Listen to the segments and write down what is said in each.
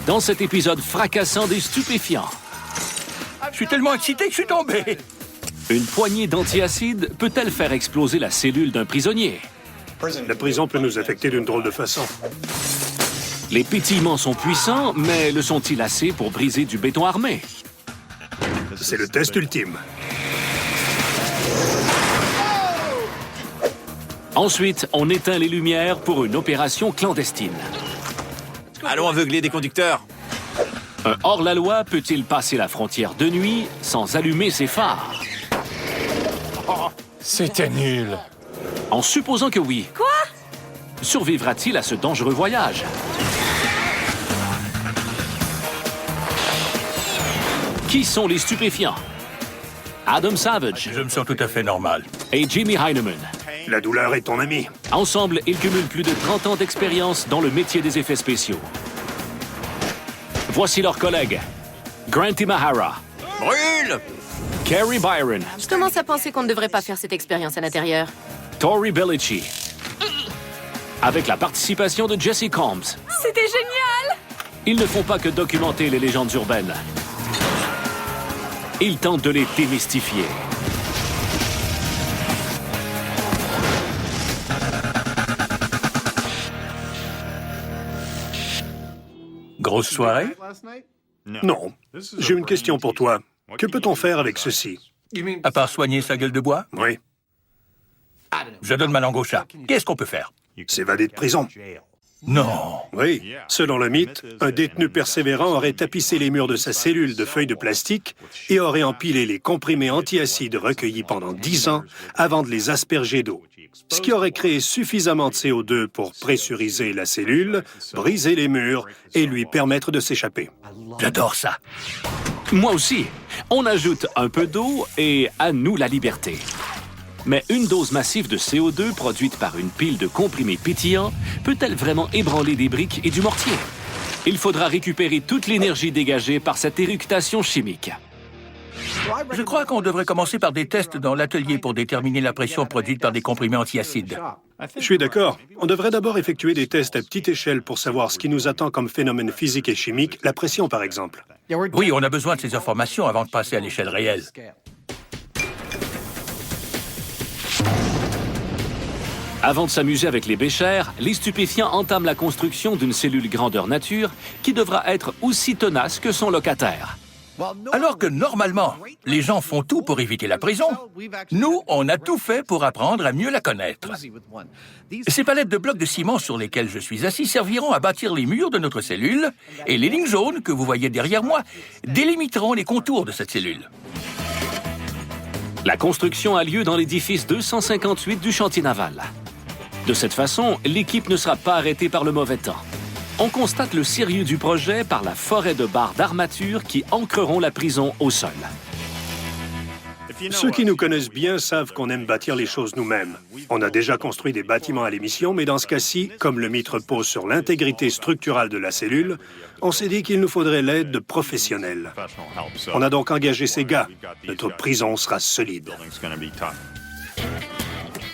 dans cet épisode fracassant des stupéfiants. Je suis tellement excité que je suis tombé. Une poignée d'antiacide peut-elle faire exploser la cellule d'un prisonnier? La prison peut nous affecter d'une drôle de façon. Les pétillements sont puissants, mais le sont-ils assez pour briser du béton armé? C'est le test ultime. Ensuite, on éteint les lumières pour une opération clandestine. Allons aveugler des conducteurs. Un hors-la-loi peut-il passer la frontière de nuit sans allumer ses phares? C'était nul. En supposant que oui. Quoi? Survivra-t-il à ce dangereux voyage? Qui sont les stupéfiants? Adam Savage Je me sens tout à fait normal. et Jimmy Heineman. La douleur est ton ami. Ensemble, ils cumulent plus de 30 ans d'expérience dans le métier des effets spéciaux. Voici leurs collègues. Grant Imahara, Brûle! Carrie Byron, Je commence à penser qu'on ne devrait pas faire cette expérience à l'intérieur. Tori Bellici, avec la participation de Jesse Combs. C'était génial! Ils ne font pas que documenter les légendes urbaines. Ils tentent de les démystifier. Grosse soirée? Non. J'ai une question pour toi. Que peut-on faire avec ceci? À part soigner sa gueule de bois? Oui, Je donne ma langue au chat. Qu'est-ce qu'on peut faire? s'évader de prison. Non. Oui, selon le mythe, un détenu persévérant aurait tapissé les murs de sa cellule de feuilles de plastique et aurait empilé les comprimés antiacides recueillis pendant 10 ans avant de les asperger d'eau. Ce qui aurait créé suffisamment de CO2 pour pressuriser la cellule, briser les murs et lui permettre de s'échapper. J'adore ça. Moi aussi. On ajoute un peu d'eau et à nous la liberté. Mais une dose massive de CO2 produite par une pile de comprimés pétillants peut-elle vraiment ébranler des briques et du mortier? Il faudra récupérer toute l'énergie dégagée par cette éructation chimique. Je crois qu'on devrait commencer par des tests dans l'atelier pour déterminer la pression produite par des comprimés antiacides. Je suis d'accord. On devrait d'abord effectuer des tests à petite échelle pour savoir ce qui nous attend comme phénomène physique et chimique, la pression par exemple. Oui, on a besoin de ces informations avant de passer à l'échelle réelle. Avant de s'amuser avec les béchères, les stupéfiants entament la construction d'une cellule grandeur nature qui devra être aussi tenace que son locataire. Alors que normalement, les gens font tout pour éviter la prison, nous, on a tout fait pour apprendre à mieux la connaître. Ces palettes de blocs de ciment sur lesquelles je suis assis serviront à bâtir les murs de notre cellule et les lignes jaunes que vous voyez derrière moi délimiteront les contours de cette cellule. La construction a lieu dans l'édifice 258 du chantier naval. De cette façon, l'équipe ne sera pas arrêtée par le mauvais temps. On constate le sérieux du projet par la forêt de barres d'armature qui ancreront la prison au sol. Ceux qui nous connaissent bien savent qu'on aime bâtir les choses nous-mêmes. On a déjà construit des bâtiments à l'émission, mais dans ce cas-ci, comme le mythe repose sur l'intégrité structurale de la cellule, on s'est dit qu'il nous faudrait l'aide de professionnels. On a donc engagé ces gars. Notre prison sera solide.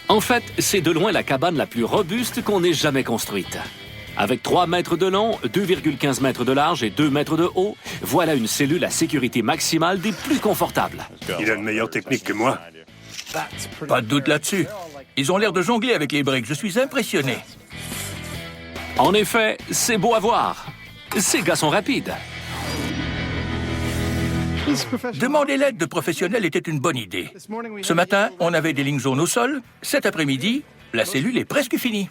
En fait, c'est de loin la cabane la plus robuste qu'on ait jamais construite. Avec 3 mètres de long, 2,15 mètres de large et 2 mètres de haut, voilà une cellule à sécurité maximale des plus confortables. Il a une meilleure technique que moi. Pas de doute là-dessus. Ils ont l'air de jongler avec les briques. Je suis impressionné. En effet, c'est beau à voir. Ces gars sont rapides. Demander l'aide de professionnels était une bonne idée. Ce matin, on avait des lignes jaunes au sol. Cet après-midi, la cellule est presque finie.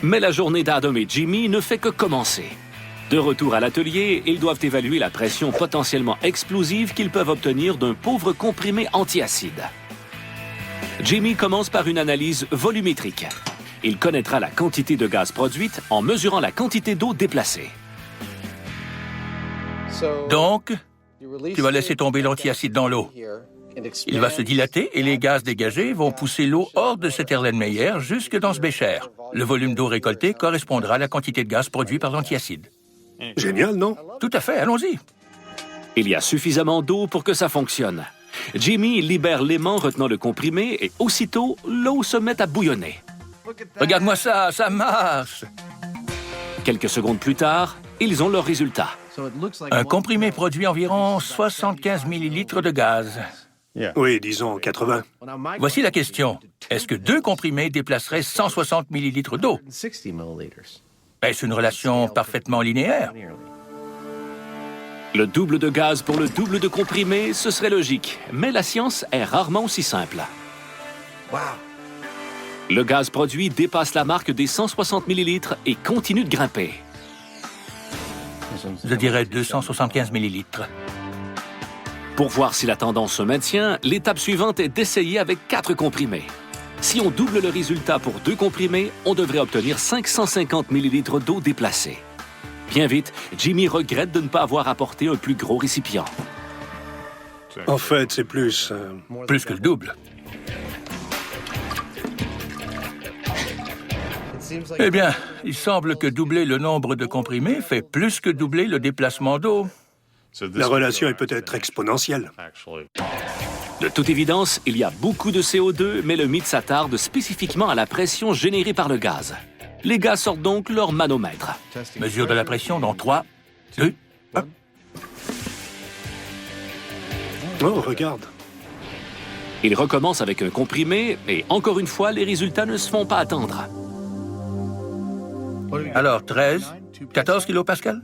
Mais la journée d'Adam et Jimmy ne fait que commencer. De retour à l'atelier, ils doivent évaluer la pression potentiellement explosive qu'ils peuvent obtenir d'un pauvre comprimé antiacide. Jimmy commence par une analyse volumétrique. Il connaîtra la quantité de gaz produite en mesurant la quantité d'eau déplacée. Donc, tu vas laisser tomber l'antiacide dans l'eau. Il va se dilater et les gaz dégagés vont pousser l'eau hors de cet Erlenmeyer jusque dans ce bécher. Le volume d'eau récolté correspondra à la quantité de gaz produit par l'antiacide. Génial, non? Tout à fait, allons-y. Il y a suffisamment d'eau pour que ça fonctionne. Jimmy libère l'aimant retenant le comprimé et aussitôt, l'eau se met à bouillonner. Regarde-moi ça, ça marche. Quelques secondes plus tard, Ils ont leurs résultats. Un comprimé produit environ 75 millilitres de gaz. Oui, disons 80. Voici la question. Est-ce que 2 comprimés déplaceraient 160 millilitres d'eau? Est-ce une relation parfaitement linéaire? Le double de gaz pour le double de comprimé, ce serait logique, mais la science est rarement aussi simple. Le gaz produit dépasse la marque des 160 millilitres et continue de grimper. Je dirais 275 millilitres. Pour voir si la tendance se maintient, l'étape suivante est d'essayer avec 4 comprimés. Si on double le résultat pour 2 comprimés, on devrait obtenir 550 millilitres d'eau déplacée. Bien vite, Jimmy regrette de ne pas avoir apporté un plus gros récipient. En fait, c'est plus... Plus que le double. Eh bien, il semble que doubler le nombre de comprimés fait plus que doubler le déplacement d'eau. La relation est peut-être exponentielle. De toute évidence, il y a beaucoup de CO2, mais le mythe s'attarde spécifiquement à la pression générée par le gaz. Les gars sortent donc leur manomètre. Mesure de la pression dans 3, 2, 1. Oh, regarde. Ils recommencent avec un comprimé, et encore une fois, les résultats ne se font pas attendre. Alors, 13, 14 kilopascal?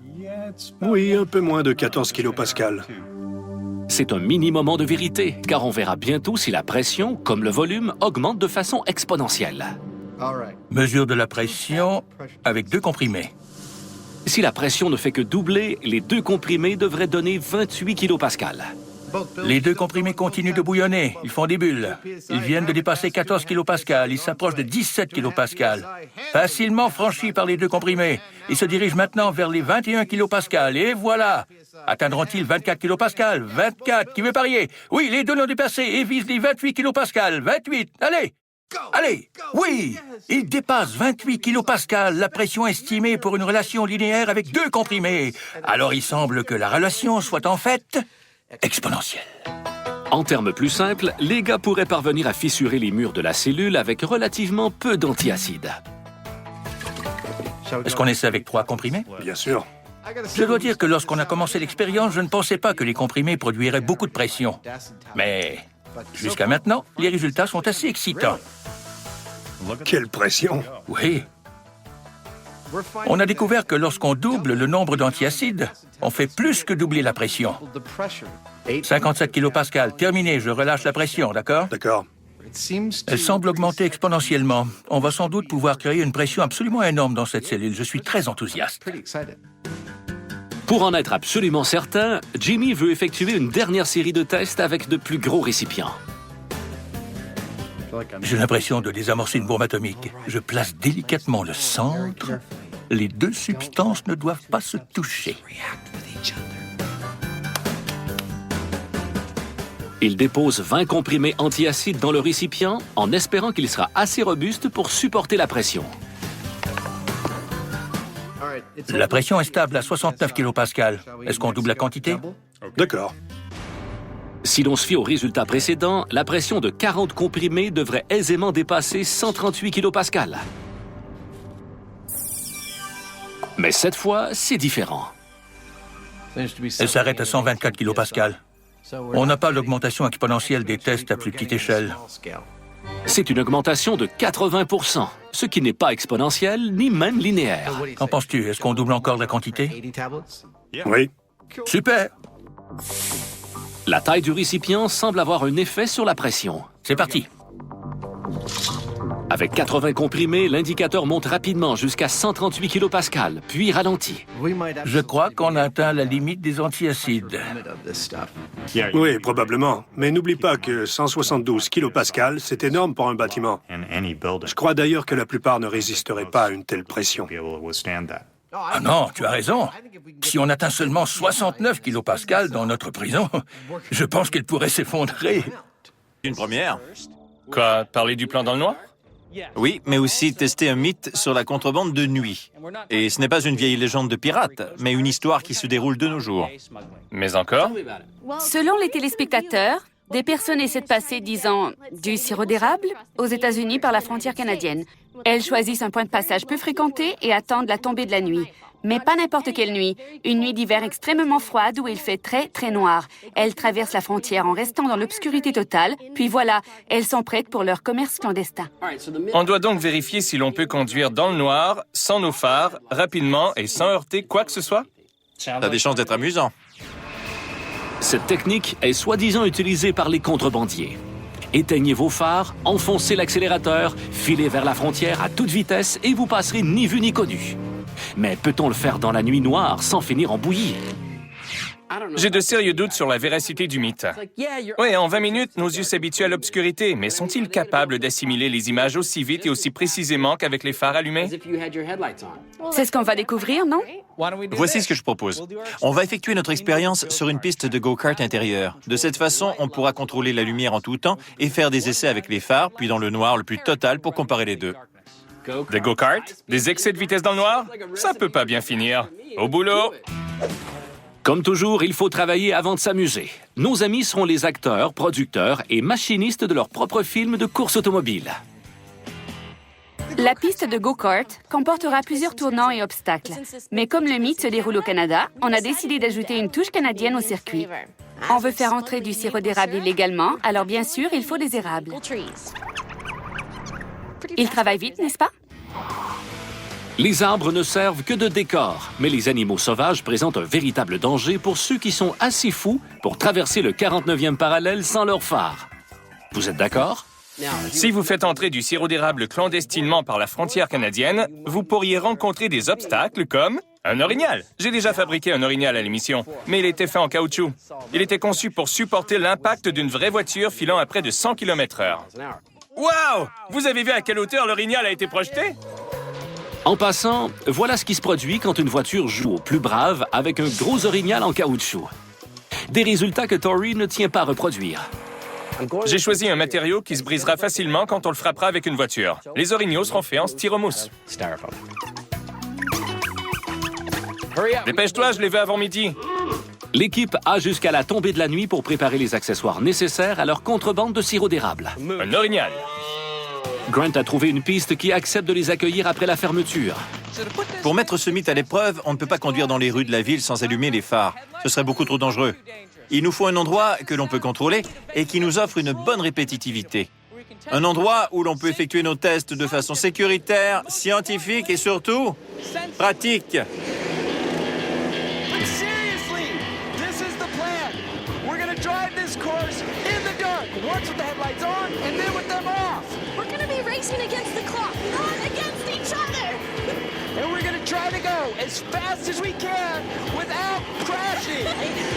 Oui, un peu moins de 14 kilopascal. C'est un mini-moment de vérité, car on verra bientôt si la pression, comme le volume, augmente de façon exponentielle. Mesure de la pression avec 2 comprimés. Si la pression ne fait que doubler, les 2 comprimés devraient donner 28 kilopascal. Les 2 comprimés continuent de bouillonner. Ils font des bulles. Ils viennent de dépasser 14 kilopascal. Ils s'approchent de 17 kilopascal. Facilement franchis par les 2 comprimés. Ils se dirigent maintenant vers les 21 kilopascal. Et voilà! Atteindront-ils 24 kilopascal? 24, qui veut parier? Oui, les 2 l'ont dépassé et visent les 28 kilopascal. 28, allez! Allez! Oui! Ils dépassent 28 kilopascal, la pression estimée pour une relation linéaire avec 2 comprimés. Alors il semble que la relation soit en fait exponentielle. En termes plus simples, les gars pourraient parvenir à fissurer les murs de la cellule avec relativement peu d'antiacide. Est-ce qu'on essaie avec 3 comprimés? Bien sûr. Je dois dire que lorsqu'on a commencé l'expérience, je ne pensais pas que les comprimés produiraient beaucoup de pression. Mais jusqu'à maintenant, les résultats sont assez excitants. Quelle pression! Oui. On a découvert que lorsqu'on double le nombre d'antiacides, on fait plus que doubler la pression. 57 kilopascal, terminé, je relâche la pression, d'accord? D'accord. Elle semble augmenter exponentiellement. On va sans doute pouvoir créer une pression absolument énorme dans cette cellule. Je suis très enthousiaste. Pour en être absolument certain, Jimmy veut effectuer une dernière série de tests avec de plus gros récipients. J'ai l'impression de désamorcer une bombe atomique. Je place délicatement le centre. Les 2 substances ne doivent pas se toucher. Il dépose 20 comprimés antiacides dans le récipient en espérant qu'il sera assez robuste pour supporter la pression. La pression est stable à 69 kilopascal. Est-ce qu'on double la quantité? D'accord. Si l'on se fie au résultat précédent, la pression de 40 comprimés devrait aisément dépasser 138 kilopascal. Mais cette fois, c'est différent. Elle s'arrête à 124 kilopascal. On n'a pas l'augmentation exponentielle des tests à plus petite échelle. C'est une augmentation de 80%, ce qui n'est pas exponentiel ni même linéaire. Qu'en penses-tu? Est-ce qu'on double encore la quantité? Oui. Super! La taille du récipient semble avoir un effet sur la pression. C'est parti. Avec 80 comprimés, l'indicateur monte rapidement jusqu'à 138 kilopascal, puis ralentit. Je crois qu'on a atteint la limite des antiacides. Oui, probablement. Mais n'oublie pas que 172 kilopascal, c'est énorme pour un bâtiment. Je crois d'ailleurs que la plupart ne résisteraient pas à une telle pression. Ah non, tu as raison. Si on atteint seulement 69 kilopascal dans notre prison, je pense qu'elle pourrait s'effondrer. Une première. Quoi, parler du plan dans le noir? Oui, mais aussi tester un mythe sur la contrebande de nuit. Et ce n'est pas une vieille légende de pirate, mais une histoire qui se déroule de nos jours. Mais encore? Selon les téléspectateurs, des personnes essaient de passer, disons, du sirop d'érable aux États-Unis par la frontière canadienne. Elles choisissent un point de passage peu fréquenté et attendent la tombée de la nuit. Mais pas n'importe quelle nuit. Une nuit d'hiver extrêmement froide où il fait très, très noir. Elles traversent la frontière en restant dans l'obscurité totale. Puis voilà, elles sont prêtes pour leur commerce clandestin. On doit donc vérifier si l'on peut conduire dans le noir, sans nos phares, rapidement et sans heurter quoi que ce soit. Ça a des chances d'être amusant. Cette technique est soi-disant utilisée par les contrebandiers. Éteignez vos phares, enfoncez l'accélérateur, filez vers la frontière à toute vitesse et vous passerez ni vu ni connu. Mais peut-on le faire dans la nuit noire sans finir en bouillie? J'ai de sérieux doutes sur la véracité du mythe. Oui, en 20 minutes, nos yeux s'habituent à l'obscurité, mais sont-ils capables d'assimiler les images aussi vite et aussi précisément qu'avec les phares allumés? C'est ce qu'on va découvrir, non? Voici ce que je propose. On va effectuer notre expérience sur une piste de go-kart intérieure. De cette façon, on pourra contrôler la lumière en tout temps et faire des essais avec les phares, puis dans le noir le plus total pour comparer les deux. Des go-karts? Des excès de vitesse dans le noir? Ça peut pas bien finir. Au boulot! Comme toujours, il faut travailler avant de s'amuser. Nos amis seront les acteurs, producteurs et machinistes de leur propre film de course automobile. La piste de go-kart comportera plusieurs tournants et obstacles. Mais comme le mythe se déroule au Canada, on a décidé d'ajouter une touche canadienne au circuit. On veut faire entrer du sirop d'érable illégalement, alors bien sûr, il faut des érables. Ils travaillent vite, n'est-ce pas? Les arbres ne servent que de décor, mais les animaux sauvages présentent un véritable danger pour ceux qui sont assez fous pour traverser le 49e parallèle sans leur phare. Vous êtes d'accord? Si vous faites entrer du sirop d'érable clandestinement par la frontière canadienne, vous pourriez rencontrer des obstacles comme un orignal. J'ai déjà fabriqué un orignal à l'émission, mais il était fait en caoutchouc. Il était conçu pour supporter l'impact d'une vraie voiture filant à près de 100 km/h. Wow! Vous avez vu à quelle hauteur l'orignal a été projeté? En passant, voilà ce qui se produit quand une voiture joue au plus brave avec un gros orignal en caoutchouc. Des résultats que Tori ne tient pas à reproduire. J'ai choisi un matériau qui se brisera facilement quand on le frappera avec une voiture. Les orignaux seront faits en styromousse. Dépêche-toi, je les veux avant midi. L'équipe a jusqu'à la tombée de la nuit pour préparer les accessoires nécessaires à leur contrebande de sirop d'érable. Un orignal. Grant a trouvé une piste qui accepte de les accueillir après la fermeture. Pour mettre ce mythe à l'épreuve, on ne peut pas conduire dans les rues de la ville sans allumer les phares. Ce serait beaucoup trop dangereux. Il nous faut un endroit que l'on peut contrôler et qui nous offre une bonne répétitivité. Un endroit où l'on peut effectuer nos tests de façon sécuritaire, scientifique et surtout pratique. Against the clock, not against each other. And we're gonna try to go as fast as we can without crashing.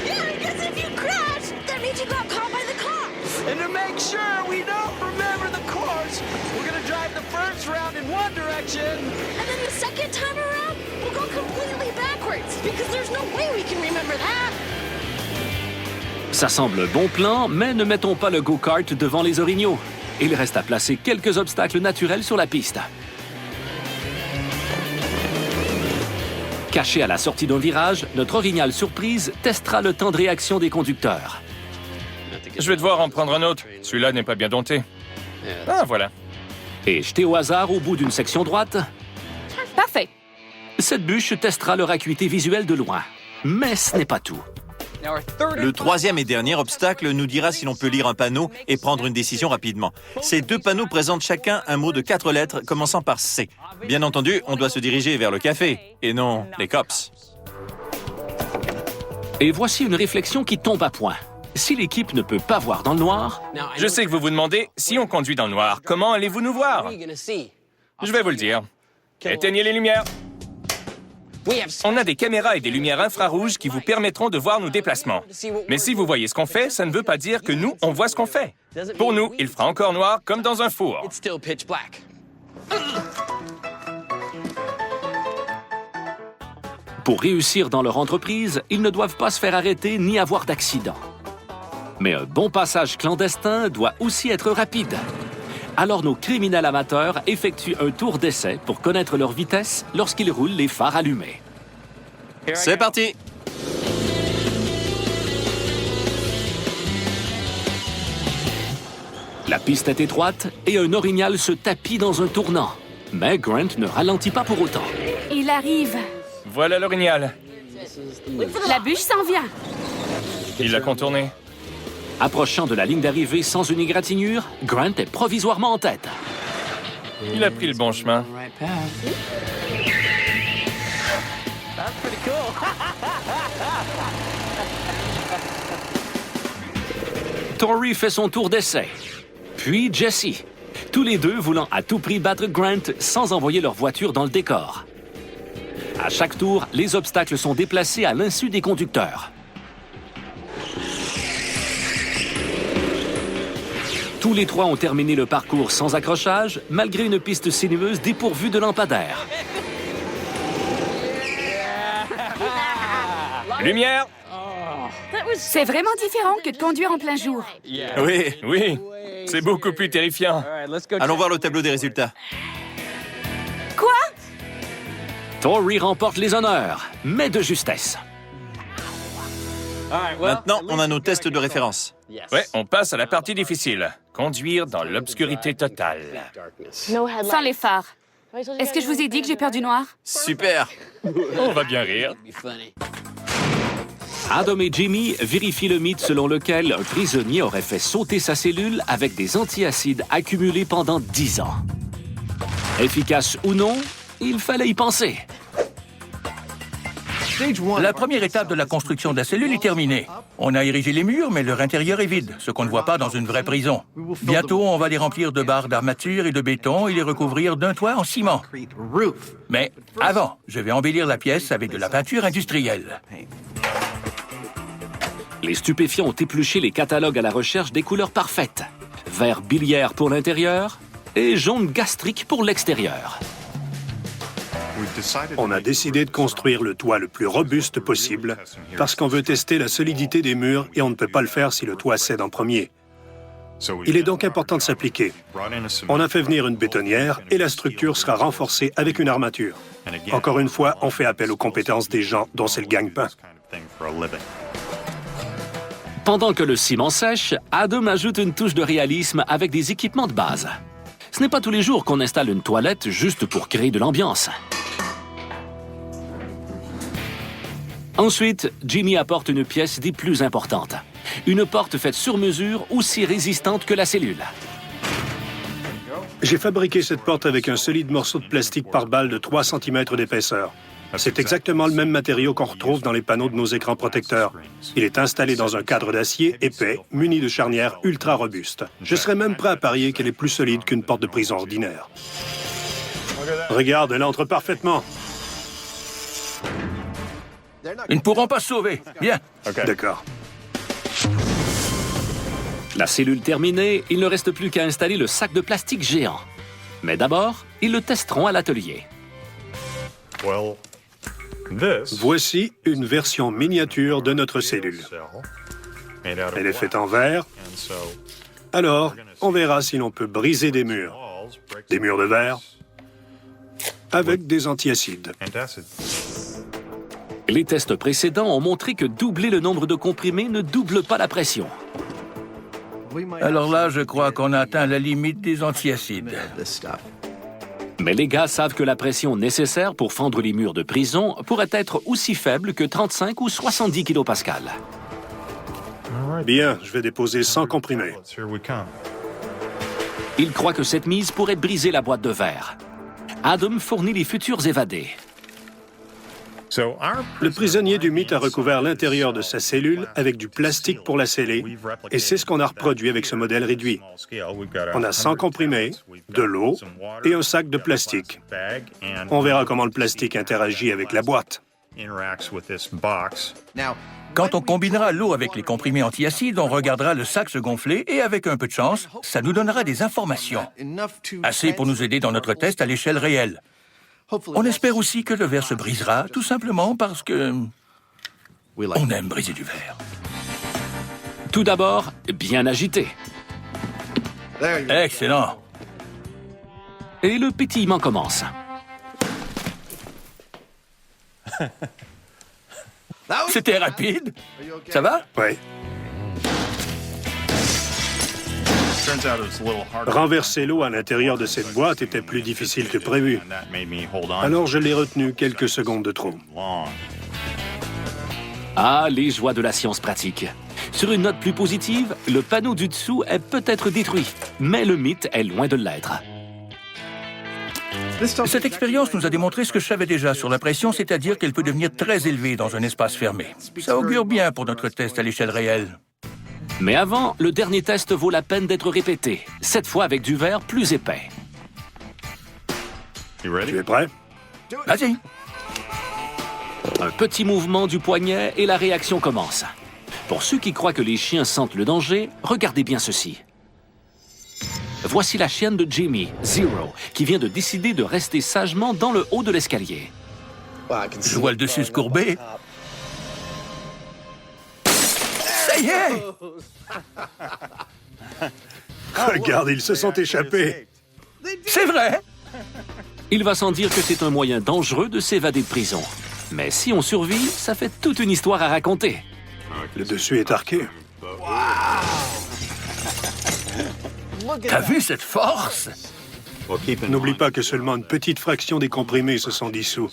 Yeah, because if you crash, that means you got caught by the cops. And to make sure we don't remember the course, we're gonna drive the first round in one direction. And then the second time around, we'll go completely backwards because there's no way we can remember that. Ça semble bon plan, mais ne mettons pas le go-kart devant les orignaux. Il reste à placer quelques obstacles naturels sur la piste. Caché à la sortie d'un virage, notre orignal surprise testera le temps de réaction des conducteurs. Je vais devoir en prendre un autre. Celui-là n'est pas bien dompté. Ah, voilà. Et jeté au hasard au bout d'une section droite, Parfait. cette bûche testera leur acuité visuelle de loin. Mais ce n'est pas tout. Le troisième et dernier obstacle nous dira si l'on peut lire un panneau et prendre une décision rapidement. Ces deux panneaux présentent chacun un mot de 4 lettres commençant par C. Bien entendu, on doit se diriger vers le café et non les cops. Et voici une réflexion qui tombe à point. Si l'équipe ne peut pas voir dans le noir, Je sais que vous vous demandez, si on conduit dans le noir, comment allez-vous nous voir? Je vais vous le dire. Éteignez les lumières. On a des caméras et des lumières infrarouges qui vous permettront de voir nos déplacements. Mais si vous voyez ce qu'on fait, ça ne veut pas dire que nous, on voit ce qu'on fait. Pour nous, il fera encore noir comme dans un four. pour réussir dans leur entreprise, ils ne doivent pas se faire arrêter ni avoir d'accident. Mais un bon passage clandestin doit aussi être rapide. Alors nos criminels amateurs effectuent un tour d'essai pour connaître leur vitesse lorsqu'ils roulent les phares allumés. C'est parti! La piste est étroite et un orignal se tapit dans un tournant. Mais Grant ne ralentit pas pour autant. Il arrive. Voilà l'orignal. La bûche s'en vient. Il l'a contourné. Approchant de la ligne d'arrivée sans une égratignure, Grant est provisoirement en tête. Il a pris le bon chemin. Tori fait son tour d'essai. Puis Jesse. Tous les deux voulant à tout prix battre Grant sans envoyer leur voiture dans le décor. À chaque tour, les obstacles sont déplacés à l'insu des conducteurs. Tous les trois ont terminé le parcours sans accrochage, malgré une piste sinueuse dépourvue de lampadaires. Lumière! C'est vraiment différent que de conduire en plein jour. Oui. Oui, c'est beaucoup plus terrifiant. Allons voir le tableau des résultats. Quoi? Tori remporte les honneurs, mais de justesse. Maintenant, on a nos tests de référence. Ouais, on passe à la partie difficile. Conduire dans l'obscurité totale. Sans les phares. Est-ce que je vous ai dit que j'ai peur du noir? Super. On va bien rire. Adam et Jimmy vérifient le mythe selon lequel un prisonnier aurait fait sauter sa cellule avec des antiacides accumulés pendant 10 ans. Efficace ou non, il fallait y penser. La première étape de la construction de la cellule est terminée. On a érigé les murs, mais leur intérieur est vide, ce qu'on ne voit pas dans une vraie prison. Bientôt, on va les remplir de barres d'armature et de béton et les recouvrir d'un toit en ciment. Mais avant, je vais embellir la pièce avec de la peinture industrielle. Les stupéfiants ont épluché les catalogues à la recherche des couleurs parfaites. Vert biliaire pour l'intérieur et jaune gastrique pour l'extérieur. On a décidé de construire le toit le plus robuste possible parce qu'on veut tester la solidité des murs et on ne peut pas le faire si le toit cède en premier. Il est donc important de s'appliquer. On a fait venir une bétonnière et la structure sera renforcée avec une armature. Encore une fois, on fait appel aux compétences des gens dont c'est le gagne-pain. Pendant que le ciment sèche, Adam ajoute une touche de réalisme avec des équipements de base. Ce n'est pas tous les jours qu'on installe une toilette juste pour créer de l'ambiance. Ensuite, Jimmy apporte une pièce des plus importantes. Une porte faite sur mesure, aussi résistante que la cellule. J'ai fabriqué cette porte avec un solide morceau de plastique par balle de 3 cm d'épaisseur. C'est exactement le même matériau qu'on retrouve dans les panneaux de nos écrans protecteurs. Il est installé dans un cadre d'acier épais, muni de charnières ultra robustes. Je serais même prêt à parier qu'elle est plus solide qu'une porte de prison ordinaire. Regarde, elle entre parfaitement. Ils ne pourront pas se sauver. Bien. D'accord. La cellule terminée, il ne reste plus qu'à installer le sac de plastique géant. Mais d'abord, ils le testeront à l'atelier. Voici une version miniature de notre cellule. Elle est faite en verre. Alors, on verra si l'on peut briser des murs de verre, avec des antiacides. Les tests précédents ont montré que doubler le nombre de comprimés ne double pas la pression. Alors là, je crois qu'on a atteint la limite des antiacides. Mais les gars savent que la pression nécessaire pour fendre les murs de prison pourrait être aussi faible que 35 ou 70 kPa. Bien, je vais déposer 100 comprimés. Ils croient que cette mise pourrait briser la boîte de verre. Adam fournit les futurs évadés. Le prisonnier du mythe a recouvert l'intérieur de sa cellule avec du plastique pour la sceller, et c'est ce qu'on a reproduit avec ce modèle réduit. On a 100 comprimés, de l'eau et un sac de plastique. On verra comment le plastique interagit avec la boîte. Quand on combinera l'eau avec les comprimés antiacides, on regardera le sac se gonfler et avec un peu de chance, ça nous donnera des informations. Assez pour nous aider dans notre test à l'échelle réelle. On espère aussi que le verre se brisera, tout simplement parce que... on aime briser du verre. Tout d'abord, bien agité. Excellent. Et le pétillement commence. C'était rapide. Ça va? Oui. Renverser l'eau à l'intérieur de cette boîte était plus difficile que prévu. Alors je l'ai retenu quelques secondes de trop. Ah, les joies de la science pratique. Sur une note plus positive, le panneau du dessous est peut-être détruit, mais le mythe est loin de l'être. Cette expérience nous a démontré ce que je savais déjà sur la pression, c'est-à-dire qu'elle peut devenir très élevée dans un espace fermé. Ça augure bien pour notre test à l'échelle réelle. Mais avant, le dernier test vaut la peine d'être répété, cette fois avec du verre plus épais. Tu es prêt? Vas-y. Un petit mouvement du poignet et la réaction commence. Pour ceux qui croient que les chiens sentent le danger, regardez bien ceci. Voici la chienne de Jimmy, Zero, qui vient de décider de rester sagement dans le haut de l'escalier. Je vois le dessus se courber. Ça y est! Regarde, ils se sont échappés. C'est vrai! Il va sans dire que c'est un moyen dangereux de s'évader de prison. Mais si on survit, ça fait toute une histoire à raconter. Le dessus est arqué. T'as vu cette force? N'oublie pas que seulement une petite fraction des comprimés se sont dissous.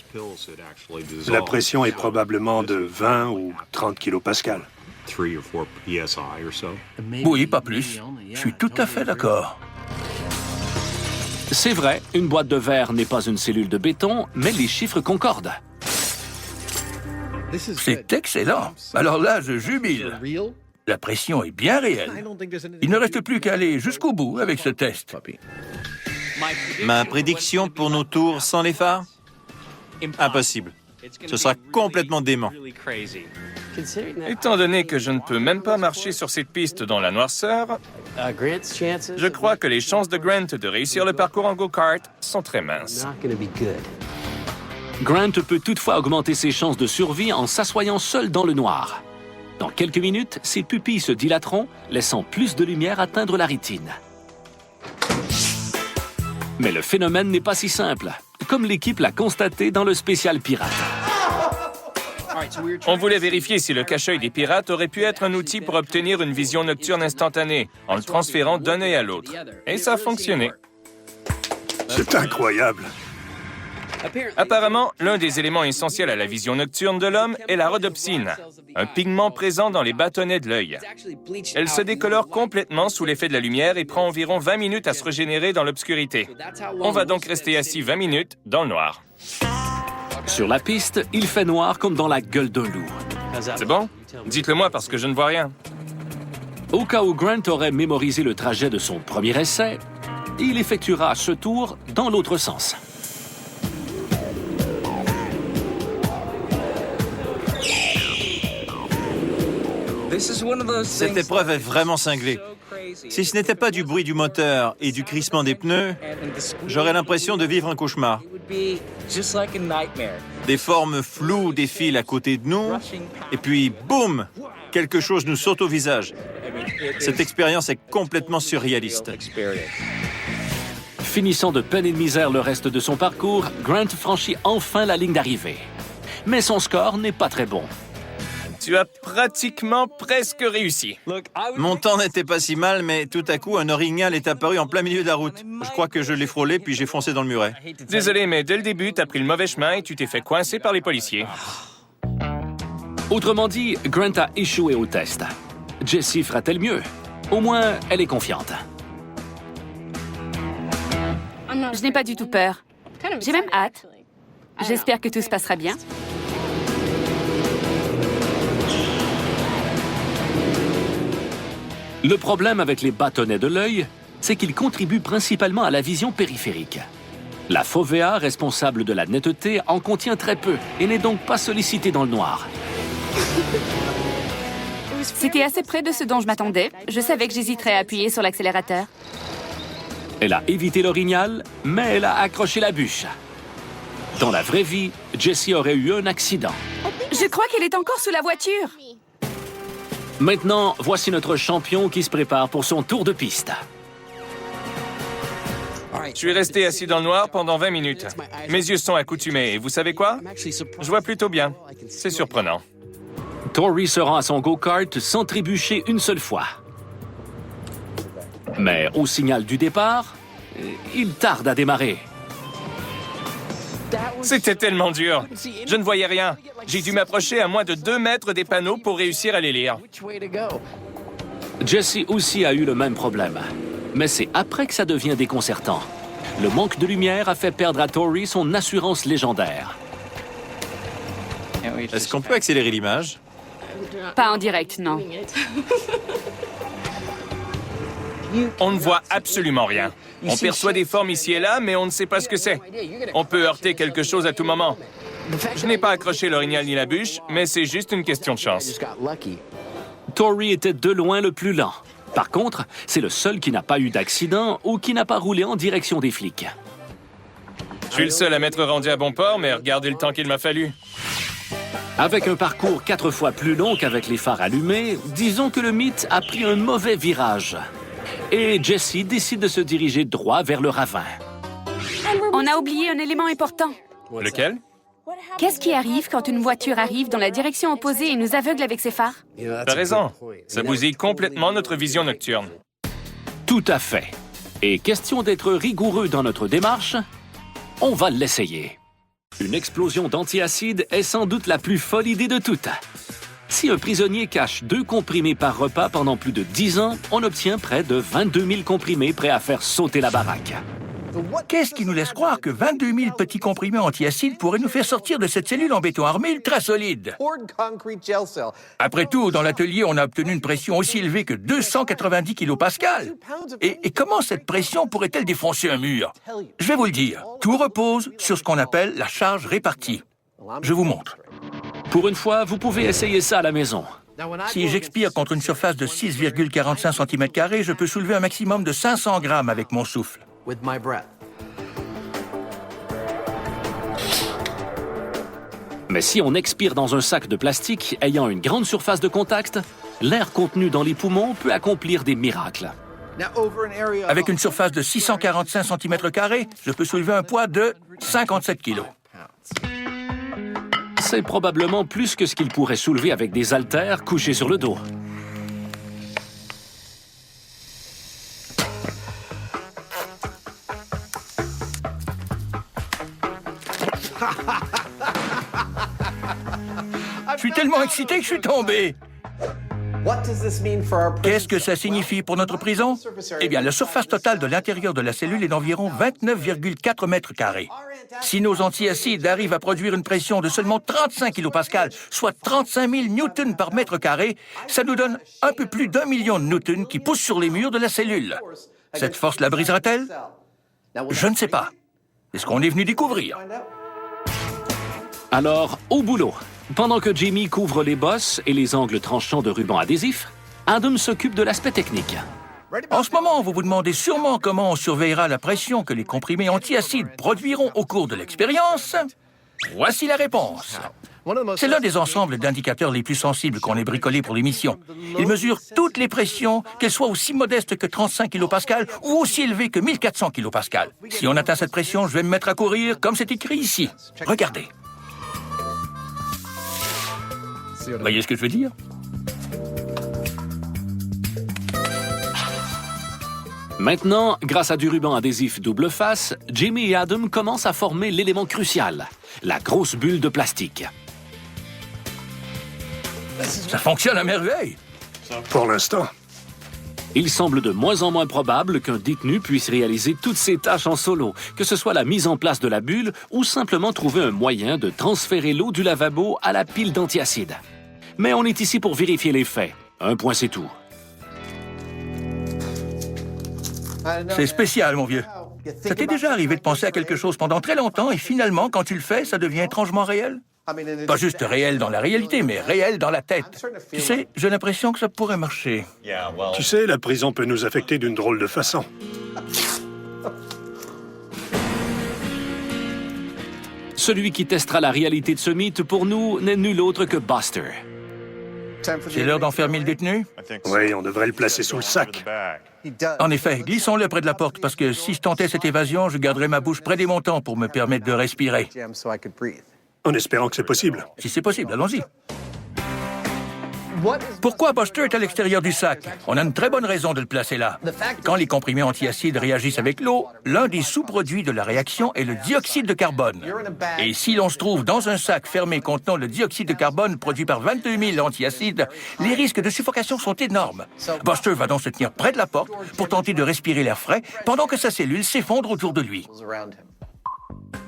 La pression est probablement de 20 ou 30 kilopascales. Oui, pas plus. Je suis tout à fait d'accord. C'est vrai, une boîte de verre n'est pas une cellule de béton, mais les chiffres concordent. C'est excellent. Alors là, je jubile. La pression est bien réelle. Il ne reste plus qu'à aller jusqu'au bout avec ce test. Ma prédiction pour nos tours sans les phares? Impossible. Ce sera complètement dément. Étant donné que je ne peux même pas marcher sur cette piste dans la noirceur, je crois que les chances de Grant de réussir le parcours en go-kart sont très minces. Grant peut toutefois augmenter ses chances de survie en s'assoyant seul dans le noir. Dans quelques minutes, ses pupilles se dilateront, laissant plus de lumière atteindre la rétine. Mais le phénomène n'est pas si simple, comme l'équipe l'a constaté dans le spécial pirate. On voulait vérifier si le cache-œil des pirates aurait pu être un outil pour obtenir une vision nocturne instantanée, en le transférant d'un œil à l'autre. Et ça a fonctionné. C'est incroyable. Apparemment, l'un des éléments essentiels à la vision nocturne de l'homme est la rhodopsine, un pigment présent dans les bâtonnets de l'œil. Elle se décolore complètement sous l'effet de la lumière et prend environ 20 minutes à se régénérer dans l'obscurité. On va donc rester assis 20 minutes dans le noir. Sur la piste, il fait noir comme dans la gueule d'un loup. C'est bon? Dites-le-moi parce que je ne vois rien. Au cas où Grant aurait mémorisé le trajet de son premier essai, il effectuera ce tour dans l'autre sens. Cette épreuve est vraiment cinglée. Si ce n'était pas du bruit du moteur et du crissement des pneus, j'aurais l'impression de vivre un cauchemar. Des formes floues défilent à côté de nous, et puis, boum, quelque chose nous saute au visage. Cette expérience est complètement surréaliste. Finissant de peine et de misère le reste de son parcours, Grant franchit enfin la ligne d'arrivée. Mais son score n'est pas très bon. Tu as pratiquement presque réussi. Mon temps n'était pas si mal, mais tout à coup, un orignal est apparu en plein milieu de la route. Je crois que je l'ai frôlé, puis j'ai foncé dans le muret. Désolé, mais dès le début, t'as pris le mauvais chemin et tu t'es fait coincer par les policiers. Autrement dit, Grant a échoué au test. Jessie fera-t-elle mieux? Au moins, elle est confiante. Je n'ai pas du tout peur. J'ai même hâte. J'espère que tout se passera bien. Le problème avec les bâtonnets de l'œil, c'est qu'ils contribuent principalement à la vision périphérique. La fovea, responsable de la netteté, en contient très peu et n'est donc pas sollicitée dans le noir. C'était assez près de ce dont je m'attendais. Je savais que j'hésiterais à appuyer sur l'accélérateur. Elle a évité l'orignal, mais elle a accroché la bûche. Dans la vraie vie, Jessie aurait eu un accident. Je crois qu'elle est encore sous la voiture. Maintenant, voici notre champion qui se prépare pour son tour de piste. Je suis resté assis dans le noir pendant 20 minutes. Mes yeux sont accoutumés et vous savez quoi? Je vois plutôt bien. C'est surprenant. Tori se rend à son go-kart sans trébucher une seule fois. Mais au signal du départ, il tarde à démarrer. C'était tellement dur. Je ne voyais rien. J'ai dû m'approcher à moins de 2 mètres des panneaux pour réussir à les lire. Jesse aussi a eu le même problème. Mais c'est après que ça devient déconcertant. Le manque de lumière a fait perdre à Tori son assurance légendaire. Est-ce qu'on peut accélérer l'image? Pas en direct, non. On ne voit absolument rien. On perçoit des formes ici et là, mais on ne sait pas ce que c'est. On peut heurter quelque chose à tout moment. Je n'ai pas accroché l'orignal ni la bûche, mais c'est juste une question de chance. Tori était de loin le plus lent. Par contre, c'est le seul qui n'a pas eu d'accident ou qui n'a pas roulé en direction des flics. Je suis le seul à m'être rendu à bon port, mais regardez le temps qu'il m'a fallu. Avec un parcours 4 fois plus long qu'avec les phares allumés, disons que le mythe a pris un mauvais virage. Et Jesse décide de se diriger droit vers le ravin. On a oublié un élément important. Lequel? Qu'est-ce qui arrive quand une voiture arrive dans la direction opposée et nous aveugle avec ses phares? T'as raison. Ça bousille complètement notre vision nocturne. Tout à fait. Et question d'être rigoureux dans notre démarche, on va l'essayer. Une explosion d'antiacide est sans doute la plus folle idée de toutes. Si un prisonnier cache 2 comprimés par repas pendant plus de 10 ans, on obtient près de 22 000 comprimés prêts à faire sauter la baraque. Qu'est-ce qui nous laisse croire que 22 000 petits comprimés antiacides pourraient nous faire sortir de cette cellule en béton armé ultra solide? Après tout, dans l'atelier, on a obtenu une pression aussi élevée que 290 kPa. Et comment cette pression pourrait-elle défoncer un mur? Je vais vous le dire. Tout repose sur ce qu'on appelle la charge répartie. Je vous montre. Pour une fois, vous pouvez essayer ça à la maison. Si j'expire contre une surface de 6,45 cm², je peux soulever un maximum de 500 grammes avec mon souffle. Mais si on expire dans un sac de plastique ayant une grande surface de contact, l'air contenu dans les poumons peut accomplir des miracles. Avec une surface de 645 cm², je peux soulever un poids de 57 kg. C'est probablement plus que ce qu'il pourrait soulever avec des haltères couchés sur le dos. Je suis tellement excité que je suis tombé. Qu'est-ce que ça signifie pour notre prison? Eh bien, la surface totale de l'intérieur de la cellule est d'environ 29,4 m². Si nos antiacides arrivent à produire une pression de seulement 35 kPa, soit 35 000 newtons par mètre carré, ça nous donne un peu plus d'1 million de newtons qui poussent sur les murs de la cellule. Cette force la brisera-t-elle? Je ne sais pas. C'est ce qu'on est venu découvrir. Alors, au boulot. Pendant que Jimmy couvre les bosses et les angles tranchants de ruban adhésif, Adam s'occupe de l'aspect technique. En ce moment, vous vous demandez sûrement comment on surveillera la pression que les comprimés antiacides produiront au cours de l'expérience. Voici la réponse. C'est l'un des ensembles d'indicateurs les plus sensibles qu'on ait bricolés pour l'émission. Il mesure toutes les pressions, qu'elles soient aussi modestes que 35 kPa ou aussi élevées que 1400 kPa. Si on atteint cette pression, je vais me mettre à courir, comme c'est écrit ici. Regardez. Voyez ce que je veux dire? Maintenant, grâce à du ruban adhésif double face, Jimmy et Adam commencent à former l'élément crucial, la grosse bulle de plastique. Ça fonctionne à merveille. Pour l'instant. Il semble de moins en moins probable qu'un détenu puisse réaliser toutes ses tâches en solo, que ce soit la mise en place de la bulle ou simplement trouver un moyen de transférer l'eau du lavabo à la pile d'antiacide. Mais on est ici pour vérifier les faits. Un point, c'est tout. C'est spécial, mon vieux. Ça t'est déjà arrivé de penser à quelque chose pendant très longtemps et finalement, quand tu le fais, ça devient étrangement réel? Pas juste réel dans la réalité, mais réel dans la tête. Tu sais, j'ai l'impression que ça pourrait marcher. Tu sais, la prison peut nous affecter d'une drôle de façon. Celui qui testera la réalité de ce mythe pour nous n'est nul autre que Buster. C'est l'heure d'enfermer le détenu? Oui, on devrait le placer sous le sac. En effet, glissons-le près de la porte, parce que si je tentais cette évasion, je garderais ma bouche près des montants pour me permettre de respirer. En espérant que c'est possible. Si c'est possible, allons-y. Pourquoi Buster est à l'extérieur du sac? On a une très bonne raison de le placer là. Quand les comprimés antiacides réagissent avec l'eau, l'un des sous-produits de la réaction est le dioxyde de carbone. Et si l'on se trouve dans un sac fermé contenant le dioxyde de carbone produit par 22 000 antiacides, les risques de suffocation sont énormes. Buster va donc se tenir près de la porte pour tenter de respirer l'air frais pendant que sa cellule s'effondre autour de lui.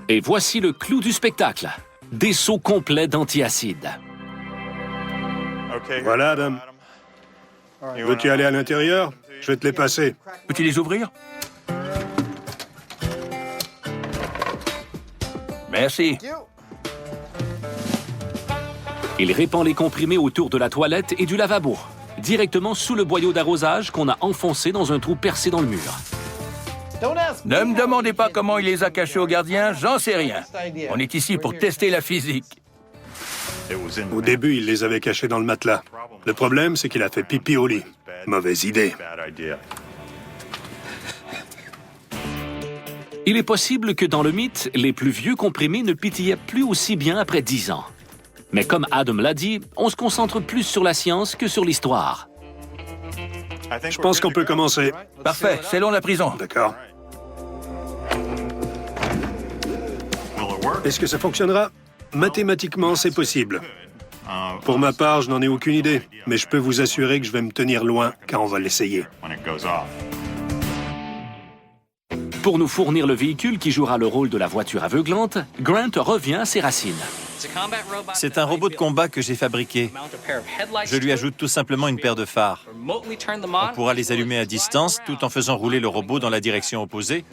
Et voici le clou du spectacle. Des seaux complets d'antiacide. Voilà, Adam. Veux-tu aller à l'intérieur? Je vais te les passer. Peux-tu les ouvrir? Merci. Il répand les comprimés autour de la toilette et du lavabo, directement sous le boyau d'arrosage qu'on a enfoncé dans un trou percé dans le mur. Ne me demandez pas comment il les a cachés au gardien, j'en sais rien. On est ici pour tester la physique. Au début, il les avait cachés dans le matelas. Le problème, c'est qu'il a fait pipi au lit. Mauvaise idée. Il est possible que dans le mythe, les plus vieux comprimés ne pétillaient plus aussi bien après 10 ans. Mais comme Adam l'a dit, on se concentre plus sur la science que sur l'histoire. Je pense qu'on peut commencer. Parfait, selon la prison. D'accord. Est-ce que ça fonctionnera? Mathématiquement, c'est possible. Pour ma part, je n'en ai aucune idée, mais je peux vous assurer que je vais me tenir loin quand on va l'essayer. Pour nous fournir le véhicule qui jouera le rôle de la voiture aveuglante, Grant revient à ses racines. C'est un robot de combat que j'ai fabriqué. Je lui ajoute tout simplement une paire de phares. On pourra les allumer à distance tout en faisant rouler le robot dans la direction opposée.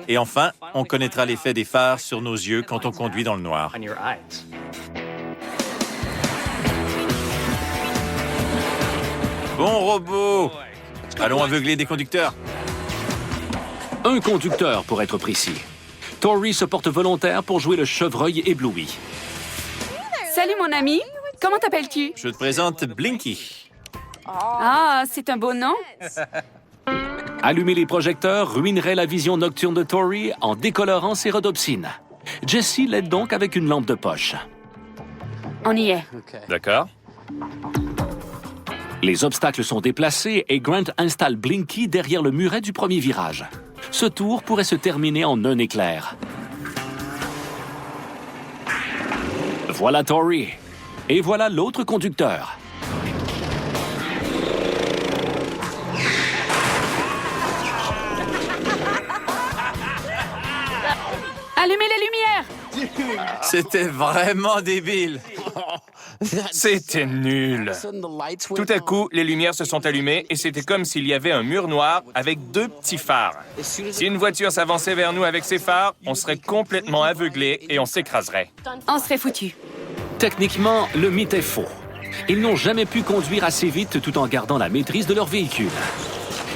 Et enfin, on connaîtra l'effet des phares sur nos yeux quand on conduit dans le noir. Bon robot! Allons aveugler des conducteurs. Un conducteur, pour être précis. Tori se porte volontaire pour jouer le chevreuil ébloui. Salut mon ami, comment t'appelles-tu? Je te présente Blinky. Ah, c'est un beau nom. Allumer les projecteurs ruinerait la vision nocturne de Tori en décolorant ses rhodopsines. Jessie l'aide donc avec une lampe de poche. On y est. D'accord. Les obstacles sont déplacés et Grant installe Blinky derrière le muret du premier virage. Ce tour pourrait se terminer en un éclair. Voilà Tori. Et voilà l'autre conducteur. Allumez les lumières! C'était vraiment débile. C'était nul. Tout à coup, les lumières se sont allumées et c'était comme s'il y avait un mur noir avec deux petits phares. Si une voiture s'avançait vers nous avec ses phares, on serait complètement aveuglés et on s'écraserait. On serait foutus. Techniquement, le mythe est faux. Ils n'ont jamais pu conduire assez vite tout en gardant la maîtrise de leur véhicule.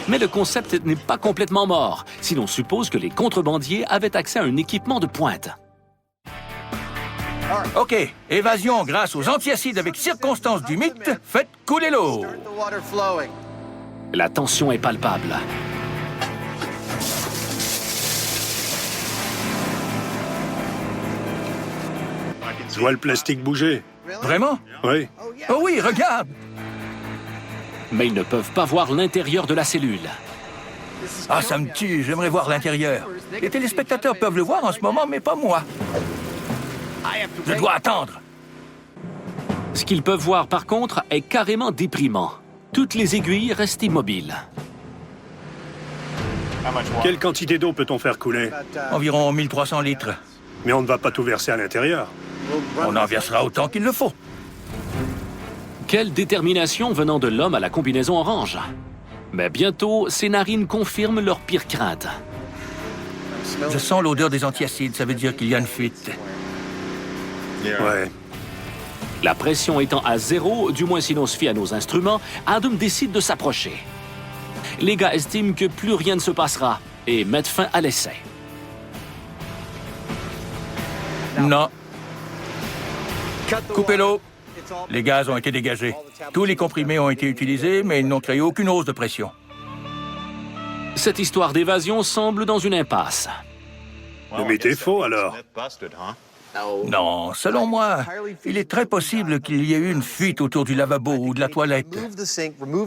Mais le concept n'est pas complètement mort, si l'on suppose que les contrebandiers avaient accès à un équipement de pointe. OK, évasion grâce aux antiacides avec circonstance du mythe, faites couler l'eau. La tension est palpable. Je vois le plastique bouger. Vraiment? Oui. Oh oui, regarde! Mais ils ne peuvent pas voir l'intérieur de la cellule. Ah, ça me tue, j'aimerais voir l'intérieur. Les téléspectateurs peuvent le voir en ce moment, mais pas moi. Je dois attendre. Ce qu'ils peuvent voir, par contre, est carrément déprimant. Toutes les aiguilles restent immobiles. Quelle quantité d'eau peut-on faire couler? Environ 1300 litres. Mais on ne va pas tout verser à l'intérieur. On en versera autant qu'il le faut. Quelle détermination venant de l'homme à la combinaison orange. Mais bientôt, ces narines confirment leur pire crainte. Je sens l'odeur des antiacides, ça veut dire qu'il y a une fuite. Ouais. La pression étant à zéro, du moins si l'on se fie à nos instruments, Adam décide de s'approcher. Les gars estiment que plus rien ne se passera et mettent fin à l'essai. Non. Coupez l'eau. Les gaz ont été dégagés. Tous les comprimés ont été utilisés, mais ils n'ont créé aucune hausse de pression. Cette histoire d'évasion semble dans une impasse. Le mythe est faux, alors. Non, selon moi, il est très possible qu'il y ait eu une fuite autour du lavabo ou de la toilette.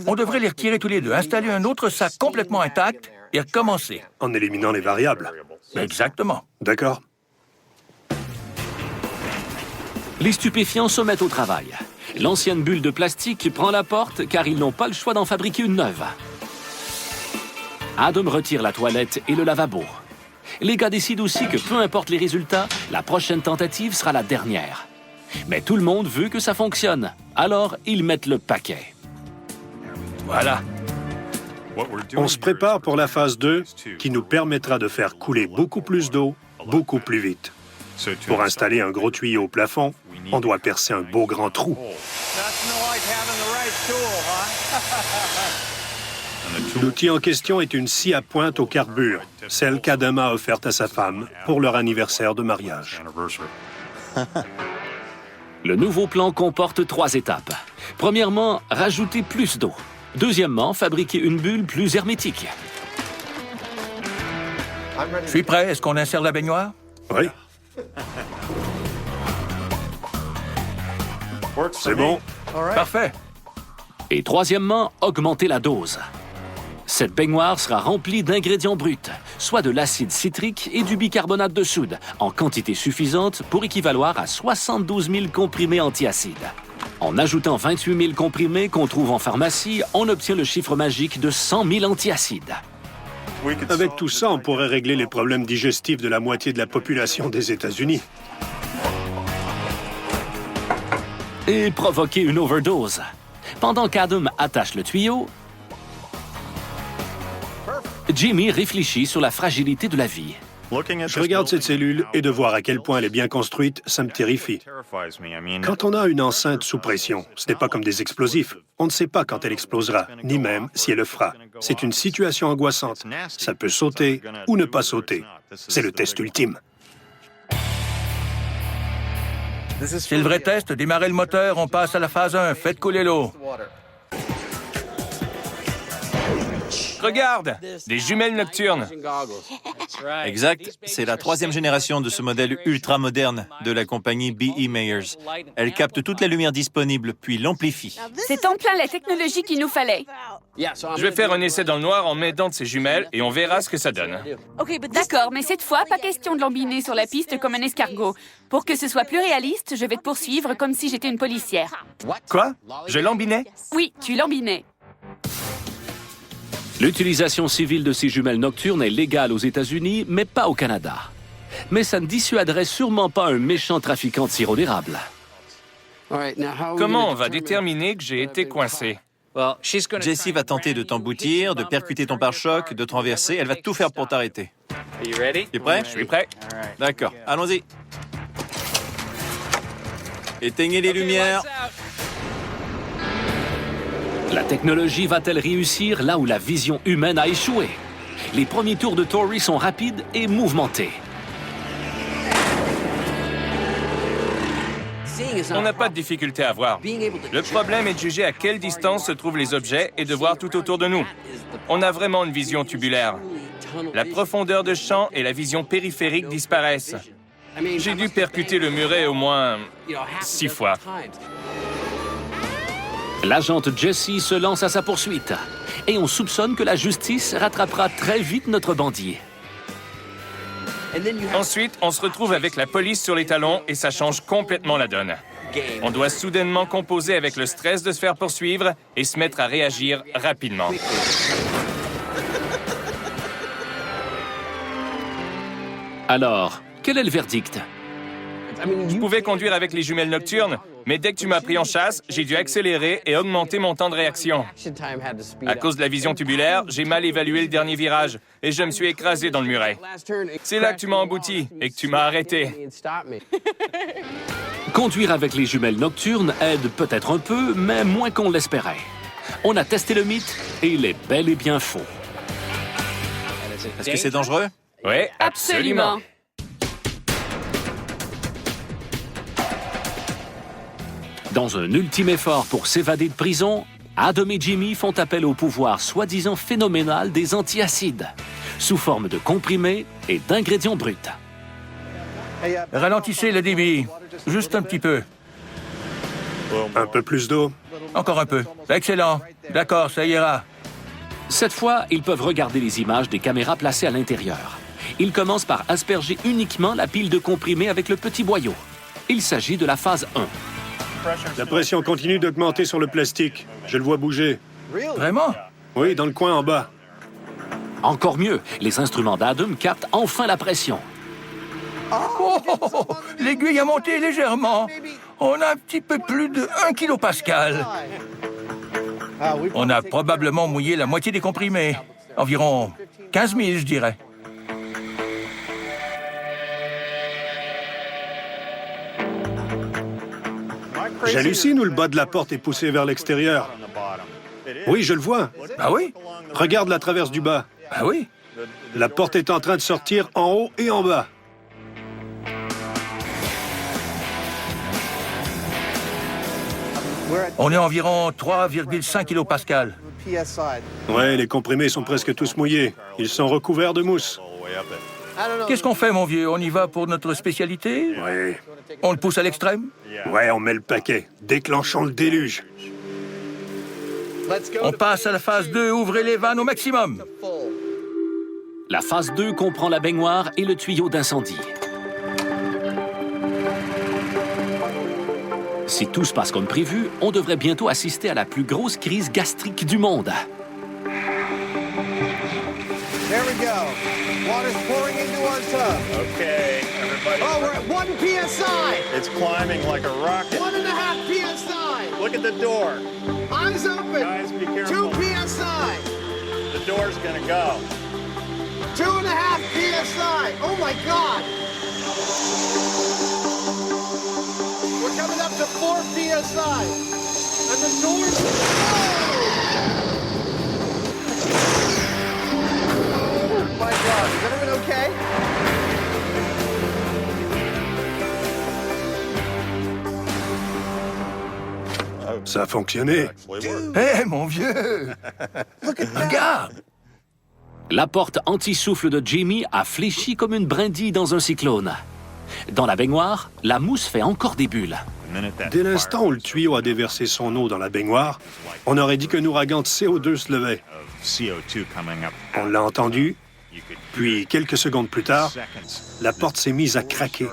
On devrait les retirer tous les deux, installer un autre sac complètement intact et recommencer. En éliminant les variables. Exactement. D'accord. Les stupéfiants se mettent au travail. L'ancienne bulle de plastique prend la porte car ils n'ont pas le choix d'en fabriquer une neuve. Adam retire la toilette et le lavabo. Les gars décident aussi que peu importe les résultats, la prochaine tentative sera la dernière. Mais tout le monde veut que ça fonctionne, alors ils mettent le paquet. Voilà. On se prépare pour la phase 2 qui nous permettra de faire couler beaucoup plus d'eau, beaucoup plus vite. Pour installer un gros tuyau au plafond, on doit percer un beau grand trou. L'outil en question est une scie à pointe au carbure, celle qu'Adam a offerte à sa femme pour leur anniversaire de mariage. Le nouveau plan comporte 3 étapes. Premièrement, rajouter plus d'eau. Deuxièmement, fabriquer une bulle plus hermétique. Je suis prêt. Est-ce qu'on insère la baignoire? Oui. C'est bon. Parfait. Et troisièmement, augmenter la dose. Cette baignoire sera remplie d'ingrédients bruts, soit de l'acide citrique et du bicarbonate de soude, en quantité suffisante pour équivaloir à 72 000 comprimés antiacides. En ajoutant 28 000 comprimés qu'on trouve en pharmacie, on obtient le chiffre magique de 100 000 antiacides. Avec tout ça, on pourrait régler les problèmes digestifs de la moitié de la population des États-Unis. Et provoquer une overdose. Pendant qu'Adam attache le tuyau, Jimmy réfléchit sur la fragilité de la vie. Je regarde cette cellule et de voir à quel point elle est bien construite, ça me terrifie. Quand on a une enceinte sous pression, ce n'est pas comme des explosifs. On ne sait pas quand elle explosera, ni même si elle le fera. C'est une situation angoissante. Ça peut sauter ou ne pas sauter. C'est le test ultime. C'est le vrai test. Démarrez le moteur, on passe à la phase 1. Faites couler l'eau. Regarde, des jumelles nocturnes. Exact, c'est la 3e génération de ce modèle ultra moderne de la compagnie B.E. Meyers. Elle capte toute la lumière disponible, puis l'amplifie. C'est en plein la technologie qu'il nous fallait. Je vais faire un essai dans le noir en m'aidant de ces jumelles et on verra ce que ça donne. D'accord, mais cette fois, pas question de lambiner sur la piste comme un escargot. Pour que ce soit plus réaliste, je vais te poursuivre comme si j'étais une policière. Quoi? Je lambinais? Oui, tu lambinais. L'utilisation civile de ces jumelles nocturnes est légale aux États-Unis, mais pas au Canada. Mais ça ne dissuaderait sûrement pas un méchant trafiquant de sirop d'érable. Comment on va déterminer que j'ai été coincé? Jessie va tenter de t'emboutir, de percuter ton pare-choc, de te renverser. Elle va tout faire pour t'arrêter. T'es prêt? Je suis prêt. D'accord, allons-y. Éteignez les lumières. La technologie va-t-elle réussir là où la vision humaine a échoué? Les premiers tours de Tory sont rapides et mouvementés. On n'a pas de difficulté à voir. Le problème est de juger à quelle distance se trouvent les objets et de voir tout autour de nous. On a vraiment une vision tubulaire. La profondeur de champ et la vision périphérique disparaissent. J'ai dû percuter le muret au moins 6 fois. L'agente Jessie se lance à sa poursuite. Et on soupçonne que la justice rattrapera très vite notre bandit. Ensuite, on se retrouve avec la police sur les talons et ça change complètement la donne. On doit soudainement composer avec le stress de se faire poursuivre et se mettre à réagir rapidement. Alors, quel est le verdict? Je pouvais conduire avec les jumelles nocturnes, mais dès que tu m'as pris en chasse, j'ai dû accélérer et augmenter mon temps de réaction. À cause de la vision tubulaire, j'ai mal évalué le dernier virage et je me suis écrasé dans le muret. C'est là que tu m'as embouti et que tu m'as arrêté. Conduire avec les jumelles nocturnes aide peut-être un peu, mais moins qu'on l'espérait. On a testé le mythe et il est bel et bien faux. Est-ce que c'est dangereux? Oui, absolument. Dans un ultime effort pour s'évader de prison, Adam et Jimmy font appel au pouvoir soi-disant phénoménal des antiacides, sous forme de comprimés et d'ingrédients bruts. Ralentissez le débit. Juste un petit peu. Un peu plus d'eau. Encore un peu. Excellent. D'accord, ça ira. Cette fois, ils peuvent regarder les images des caméras placées à l'intérieur. Ils commencent par asperger uniquement la pile de comprimés avec le petit boyau. Il s'agit de la phase 1. La pression continue d'augmenter sur le plastique. Je le vois bouger. Vraiment? Oui, dans le coin en bas. Encore mieux, les instruments d'Adam captent enfin la pression. Oh, l'aiguille a monté légèrement. On a un petit peu plus de 1 kilopascal. On a probablement mouillé la moitié des comprimés. Environ 15 000, je dirais. J'hallucine ou le bas de la porte est poussé vers l'extérieur? Oui, je le vois. Ah oui? Regarde la traverse du bas. Ah oui? La porte est en train de sortir en haut et en bas. On est environ 3,5 kilopascal. Ouais, les comprimés sont presque tous mouillés. Ils sont recouverts de mousse. Qu'est-ce qu'on fait, mon vieux? On y va pour notre spécialité? Oui. On le pousse à l'extrême? Ouais, on met le paquet. Déclenchons le déluge. On passe à la phase 2. Ouvrez les vannes au maximum. La phase 2 comprend la baignoire et le tuyau d'incendie. Si tout se passe comme prévu, on devrait bientôt assister à la plus grosse crise gastrique du monde. There we go. Water's pouring into our tub. Okay, everybody. Oh, we're at 1 PSI. It's climbing like a rocket. 1.5 PSI. Look at the door. Eyes open. Guys, be 2 careful. PSI. The door's gonna go. 2.5 PSI. Oh my God. We're coming up to 4 PSI. And the door's... Oh my God. Is everyone okay? Ça a fonctionné. Hé, mon vieux! Regarde! La porte anti-souffle de Jimmy a fléchi comme une brindille dans un cyclone. Dans la baignoire, la mousse fait encore des bulles. Dès l'instant où le tuyau a déversé son eau dans la baignoire, on aurait dit qu'un ouragan de CO2 se levait. On l'a entendu, puis quelques secondes plus tard, la porte s'est mise à craquer.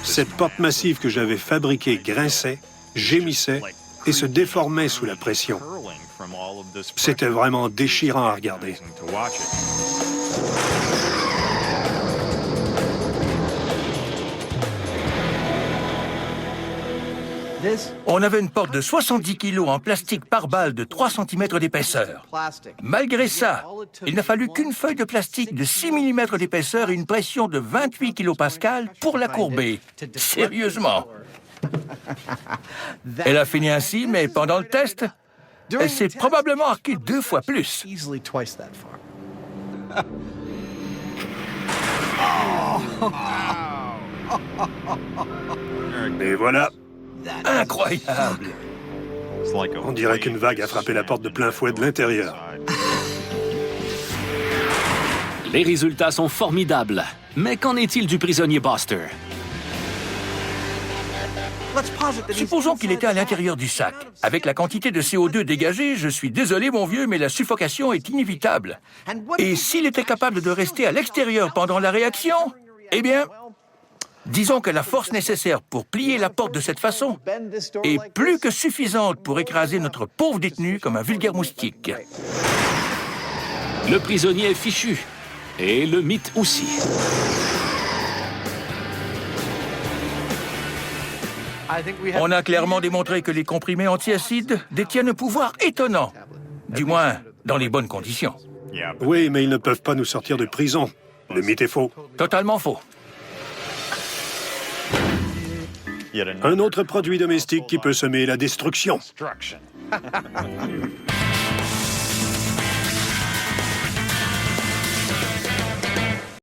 Cette porte massive que j'avais fabriquée grinçait, gémissait et se déformait sous la pression. C'était vraiment déchirant à regarder. On avait une porte de 70 kilos en plastique par balle de 3 cm d'épaisseur. Malgré ça, il n'a fallu qu'une feuille de plastique de 6 mm d'épaisseur et une pression de 28 kilopascal pour la courber. Sérieusement. Elle a fini ainsi, mais pendant le test, elle s'est probablement arquée 2 fois plus. Easily twice that far. Et voilà, Incroyable! on dirait qu'une vague a frappé la porte de plein fouet de l'intérieur. Les résultats sont formidables. Mais qu'en est-il du prisonnier Buster? Supposons qu'il était à l'intérieur du sac. Avec la quantité de CO2 dégagée, je suis désolé, mon vieux, mais la suffocation est inévitable. Et s'il était capable de rester à l'extérieur pendant la réaction, eh bien, disons que la force nécessaire pour plier la porte de cette façon est plus que suffisante pour écraser notre pauvre détenu comme un vulgaire moustique. Le prisonnier est fichu. Et le mythe aussi. On a clairement démontré que les comprimés antiacides détiennent un pouvoir étonnant. Du moins, dans les bonnes conditions. Oui, mais ils ne peuvent pas nous sortir de prison. Le mythe est faux. Totalement faux. Un autre produit domestique qui peut semer la destruction.